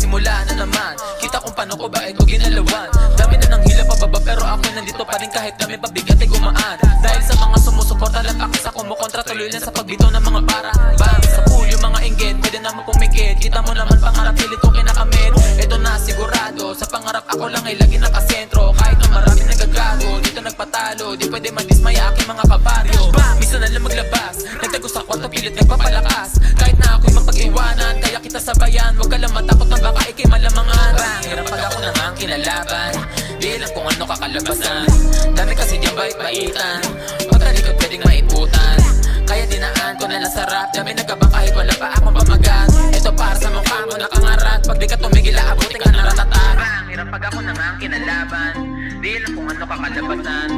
nagsimula na naman. Kita kung paano ko ba ito ginalawan. Dami na ng hila pababa pero ako nandito pa rin kahit dami pabigat ay gumaan. Dahil sa mga sumusuporta lang ako sa kumukontra, tuloy lang sa pagbito ng mga para. Bang sa pool yung mga inggit, pwede naman pumikit. Kita mo naman pangarap, pilit ko kinakamit. Ito na sigurado, sa pangarap ako lang ay lagi nakasentro. Kahit na marami nagagago, dito nagpatalo. Di pwede madismaya aking mga kabaryo. Minsan na lang maglabas, nagtago sa kwarto, pilit nagpapalakas. Kahit na ako'y mapag-iwanan, kaya kita sabayan. Huwag ka lang matakot na baka ikay malamangan. Bang, hirap pag ako namang kinalaban. Di lang kung ano kakalabasan. Dami kasi diyang bait-baitan. Pagkalikot pwedeng maiputan. Kaya dinaan ko na lang sarap. Dami nagkabang kahit wala pa akong pamagat. Ito para sa mukha mo nakangarat. Pag di ka tumigil aabutin ka na ratatan. Bang, hirap pag ako namang kinalaban. Di lang kung ano kakalabasan.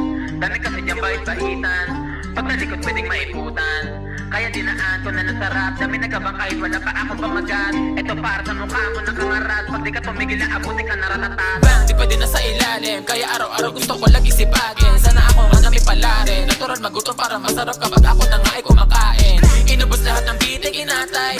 Dami kasi diyang bait-baitan. Pagkalikot pwedeng maiputan. Kaya dinaan ko na ng sarap. Dami nagkabang kahit wala pa akong pamagat. Ito para sa mukha mo nakangarat. Pag di ka tumigil aabutin ka na ratatan. Bang, di pwede na sa ilalim. Kaya araw-araw gusto ko lagi sipagin. Sana ako nga nami pala rin. Natural magutom para masarap kapag ako na nga ay kumakain. Inubos lahat ng biting inatay.